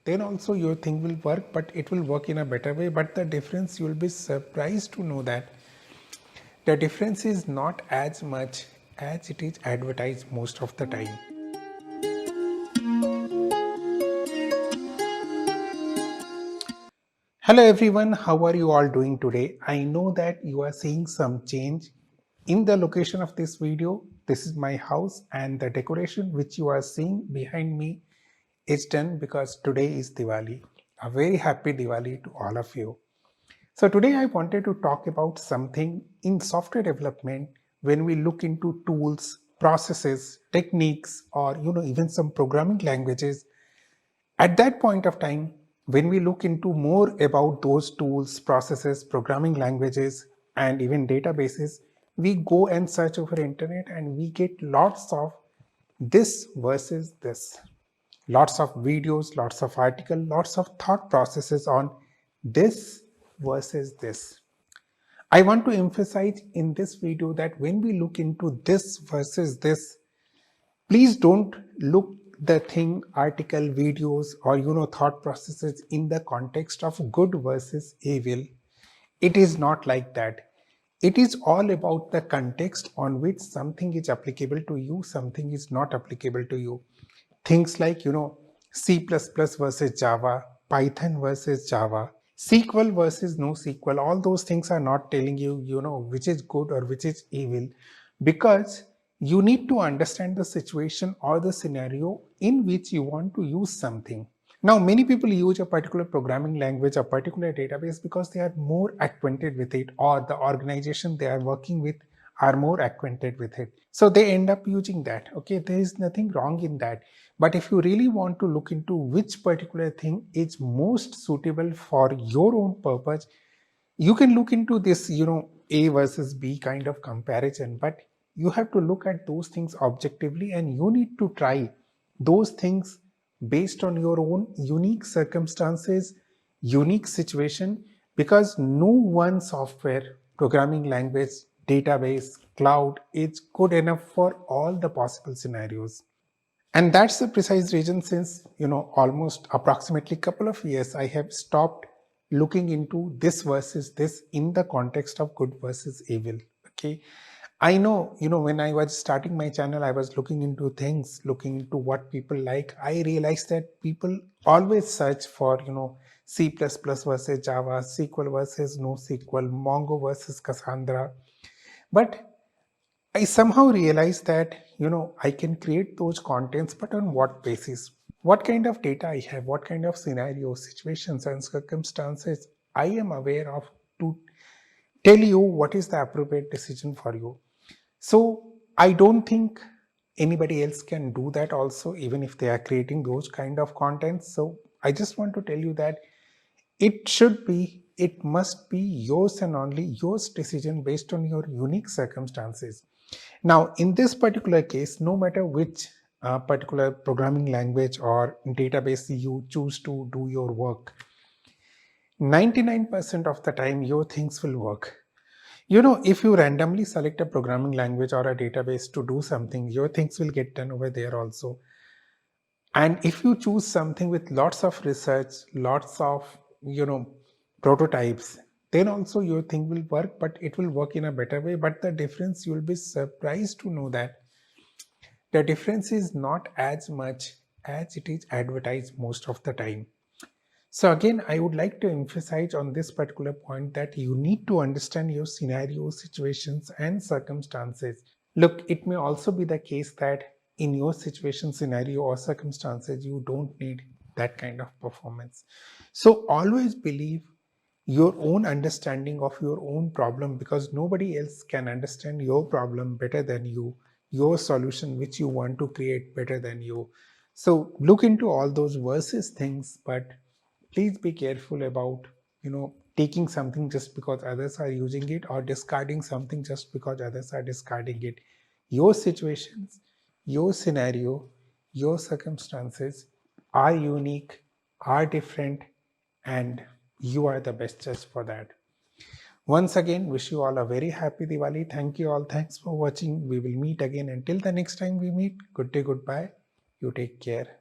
then also your thing will work, but it will work in a better way. But the difference, you will be surprised to know that the difference is not as much as it is advertised most of the time. Hello everyone, how are you all doing today? I know that you are seeing some change in the location of this video. This is my house, and the decoration which you are seeing behind me is done because today is Diwali. A very happy Diwali to all of you. So today I wanted to talk about something in software development. When we look into tools, processes, techniques, or even some programming languages, at that point of time, when we look into more about those tools, processes, programming languages, and even databases, we go and search over internet and we get lots of this versus this. Lots of videos, lots of articles, lots of thought processes on this versus this. I want to emphasize in this video that when we look into this versus this, please don't look the thing, article, videos, or thought processes in the context of good versus evil. It is not like that. It is all about the context on which something is applicable to you, something is not applicable to you. Things like C++ versus Java, Python versus Java, SQL versus no SQL. All those things are not telling you which is good or which is evil, because you need to understand the situation or the scenario in which you want to use something. Now, many people use a particular programming language, a particular database, because they are more acquainted with it, or the organization they are working with are more acquainted with it. So they end up using that. Okay, there is nothing wrong in that. But if you really want to look into which particular thing is most suitable for your own purpose, you can look into this, A versus B kind of comparison. But you have to look at those things objectively, and you need to try those things based on your own unique circumstances, unique situation, because no one software, programming language, database, cloud is good enough for all the possible scenarios. And that's the precise reason, since almost approximately couple of years, I have stopped looking into this versus this in the context of good versus evil. Okay, I know, when I was starting my channel, I was looking into things, looking into what people like. I realized that people always search for, C++ versus Java, SQL versus NoSQL, Mongo versus Cassandra. But I somehow realized that, I can create those contents, but on what basis? What kind of data I have? What kind of scenarios, situations, and circumstances I am aware of to tell you what is the appropriate decision for you. So I don't think anybody else can do that also, even if they are creating those kind of contents. So I just want to tell you that it must be yours and only yours decision based on your unique circumstances. Now, in this particular case, no matter which particular programming language or database you choose to do your work, 99% of the time your things will work. If you randomly select a programming language or a database to do something, your things will get done over there also. And if you choose something with lots of research, lots of prototypes, then also your thing will work, but it will work in a better way. But the difference, you will be surprised to know that the difference is not as much as it is advertised most of the time. So again, I would like to emphasize on this particular point that you need to understand your scenario, situations, and circumstances. Look, it may also be the case that in your situation, scenario, or circumstances, you don't need that kind of performance. So always believe your own understanding of your own problem, because nobody else can understand your problem better than you, your solution which you want to create better than you. So look into all those versus things, but please be careful about taking something just because others are using it, or discarding something just because others are discarding it. Your situations, your scenario, your circumstances are unique, are different, and you are the best judge for that. Once again, wish you all a very happy Diwali. Thank you all. Thanks for watching. We will meet again. Until the next time we meet, good day, goodbye. You take care.